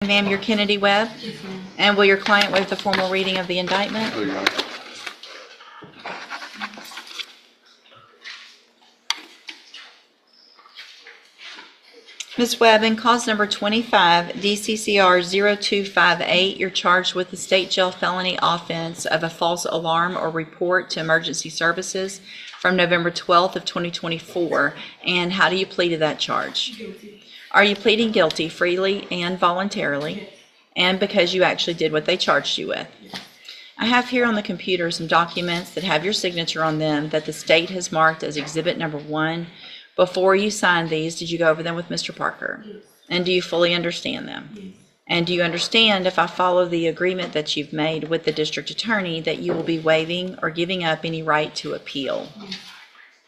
Ma'am, you're Kennedy Webb, and will your client waive the formal reading of the indictment? Oh, Your Honor. Ms. Webb, in cause number 25, DCCR 0258, you're charged with the state jail felony offense of a false alarm or report to emergency services from November 12th of 2024. And how do you plead to that charge? Guilty. Are you pleading guilty freely and voluntarily? And because you actually did what they charged you with? I have here on the computer some documents that have your signature on them that the state has marked as exhibit number 1. Before you signed these, did you go over them with Mr. Parker? Yes. And do you fully understand them? Yes. And do you understand, if I follow the agreement that you've made with the district attorney, that you will be waiving or giving up any right to appeal? Yes.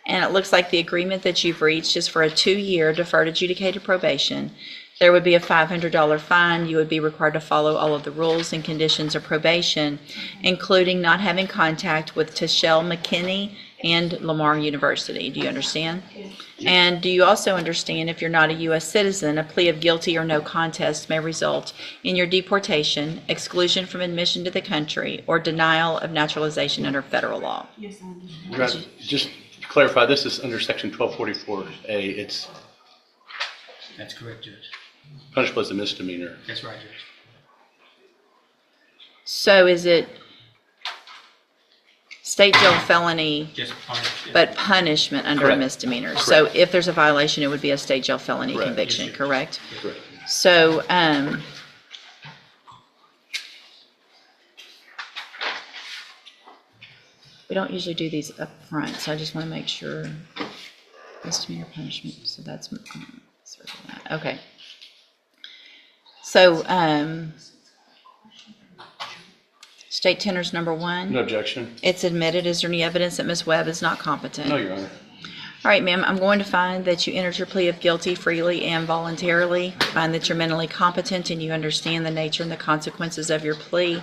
And it looks like the agreement that you've reached is for a 2-year deferred adjudicated probation. There would be a $500 fine. You would be required to follow all of the rules and conditions of probation, including not having contact with Tashelle McKinney and Lamar University. Do you understand? Yes. And do you also understand, if you're not a U.S. citizen, a plea of guilty or no contest may result in your deportation, exclusion from admission to the country, or denial of naturalization under federal law? Yes, I understand. Your Honor, just to clarify, this is under section 1244A. It's That's correct, Judge. punishable as a misdemeanor. That's right, Judge. So is it state jail felony, Just punishment. but punishment under a Correct. misdemeanor? So Correct. if there's a violation, it would be a state jail felony Correct. conviction, Yes, correct? Correct. So, we don't usually do these up front, so I just want to make sure. Misdemeanor punishment, so that's, circle that. Okay. So, state tenors number 1. No objection. It's admitted. Is there any evidence that Ms. Webb is not competent? No, Your Honor. All right, ma'am, I'm going to find that you entered your plea of guilty freely and voluntarily, find that you're mentally competent and you understand the nature and the consequences of your plea.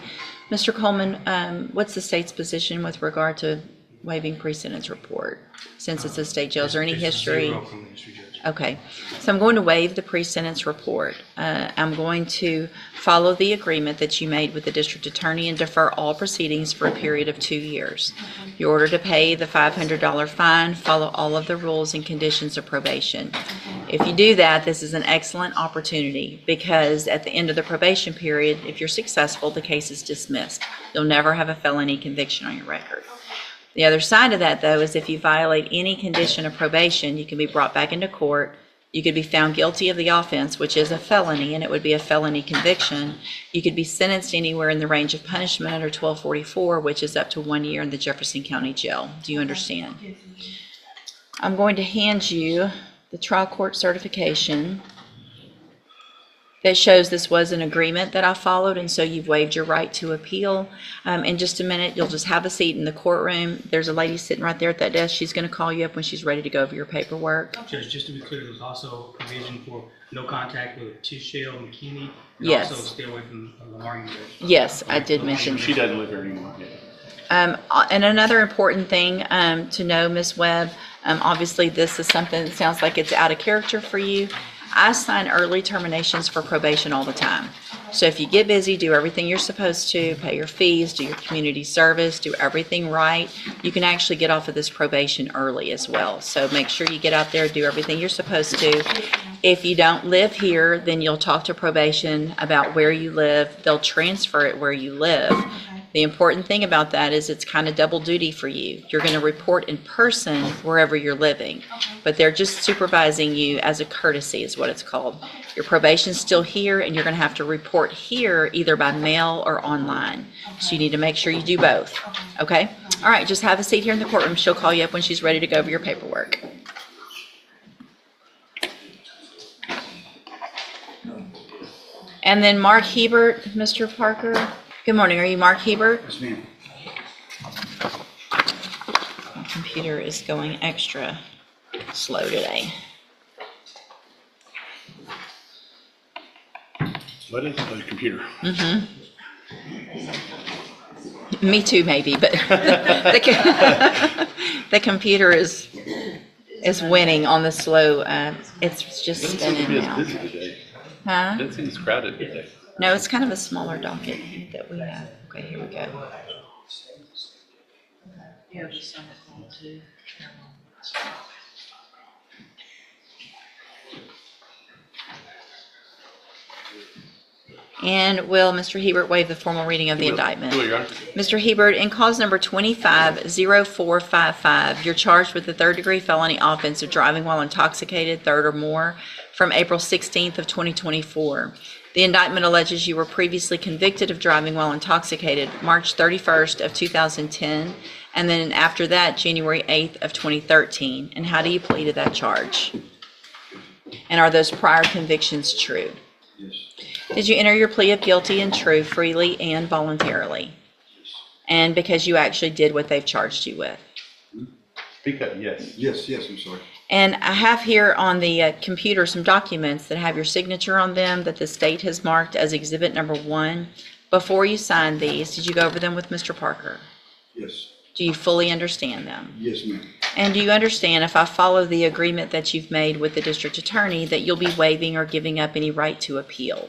Mr. Coleman, what's the state's position with regard to waiving pre-sentence report? Since it's a state jail, is there any There's history? 0 criminal history, Judge. Okay, so I'm going to waive the pre-sentence report. I'm going to follow the agreement that you made with the district attorney and defer all proceedings for a period of 2 years. You order to pay the $500 fine, follow all of the rules and conditions of probation. If you do that, this is an excellent opportunity, because at the end of the probation period, if you're successful, the case is dismissed. You'll never have a felony conviction on your record. The other side of that, though, is if you violate any condition of probation, you can be brought back into court. You could be found guilty of the offense, which is a felony, and it would be a felony conviction. You could be sentenced anywhere in the range of punishment under 1244, which is up to 1 year in the Jefferson County Jail. Do you understand? Yes, I'm going to hand you the trial court certification that shows this was an agreement that I followed, and so you've waived your right to appeal. In just a minute, you'll just have a seat in the courtroom. There's a lady sitting right there at that desk. She's going to call you up when she's ready to go over your paperwork. Judge, just to be clear, there's also a provision for no contact with Tashelle McKinney. And Yes. also stay away from Lamar University. Yes, I did mention. She doesn't live here anymore. Yeah. And another important thing to know, Ms. Webb, obviously this is something that sounds like it's out of character for you. I sign early terminations for probation all the time. So if you get busy, do everything you're supposed to, pay your fees, do your community service, do everything right, you can actually get off of this probation early as well. So make sure you get out there, do everything you're supposed to. If you don't live here, then you'll talk to probation about where you live. They'll transfer it where you live. The important thing about that is it's kind of double duty for you. You're going to report in person wherever you're living, but they're just supervising you as a courtesy is what it's called. Your probation's still here, and you're going to have to report here either by mail or online. So you need to make sure you do both. Okay? All right, just have a seat here in the courtroom. She'll call you up when she's ready to go over your paperwork. And then Mark Hebert, Mr. Parker. Good morning. Are you Mark Hebert? Yes, ma'am. My computer is going extra slow today. What is the computer? Me too, maybe, but the computer is winning on the slow. It's just Doesn't seem to spinning be as now. busy today. Huh? Doesn't seem as crowded today. No, it's kind of a smaller docket that we have. Okay, here we go. Yeah, the summer call too. And will Mr. Hebert waive the formal reading of the indictment? Will, Your Honor. Mr. Hebert, in cause number 250455, you're charged with the third-degree felony offense of driving while intoxicated, third or more, from April 16th of 2024. The indictment alleges you were previously convicted of driving while intoxicated March 31st of 2010, and then after that, January 8th of 2013. And how do you plead to that charge? And are those prior convictions true? Yes. Did you enter your plea of guilty and true freely and voluntarily? And because you actually did what they've charged you with? Speak up, yes. Yes, I'm sorry. And I have here on the computer some documents that have your signature on them that the state has marked as exhibit number 1. Before you signed these, did you go over them with Mr. Parker? Yes. Do you fully understand them? Yes, ma'am. And do you understand, if I follow the agreement that you've made with the district attorney, that you'll be waiving or giving up any right to appeal?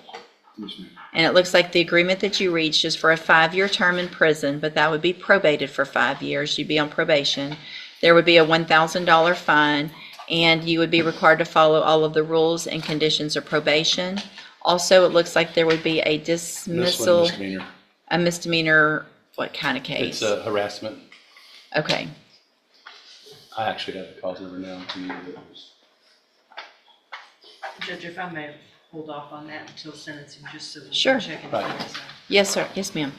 Yes, ma'am. And it looks like the agreement that you reached is for a 5-year term in prison, but that would be probated for 5 years. You'd be on probation. There would be a $1,000 fine, and you would be required to follow all of the rules and conditions of probation. Also, it looks like there would be a This one, dismissal, misdemeanor. a misdemeanor, what kind of case? It's a harassment. Okay. I actually have the cause number now. Judge, if I may hold off on that until sentencing, just so we Sure. can check it. Right. Yes, sir. Yes, ma'am.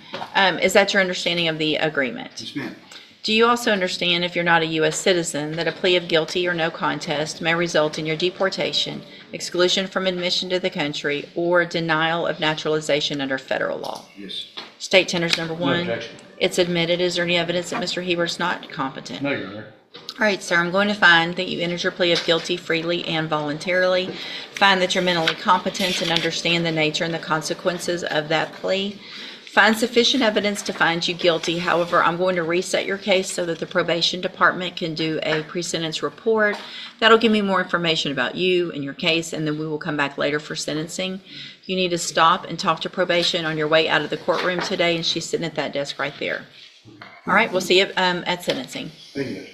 Is that your understanding of the agreement? Yes, ma'am. Do you also understand, if you're not a U.S. citizen, that a plea of guilty or no contest may result in your deportation, exclusion from admission to the country, or denial of naturalization under federal law? Yes. State tenders number No 1. objection. It's admitted. Is there any evidence that Mr. Hebert's not competent? No, Your Honor. All right, sir, I'm going to find that you entered your plea of guilty freely and voluntarily, find that you're mentally competent and understand the nature and the consequences of that plea, find sufficient evidence to find you guilty. However, I'm going to reset your case so that the probation department can do a pre-sentence report. That'll give me more information about you and your case, and then we will come back later for sentencing. You need to stop and talk to probation on your way out of the courtroom today, and she's sitting at that desk right there. All right, we'll see you at sentencing. Thank you.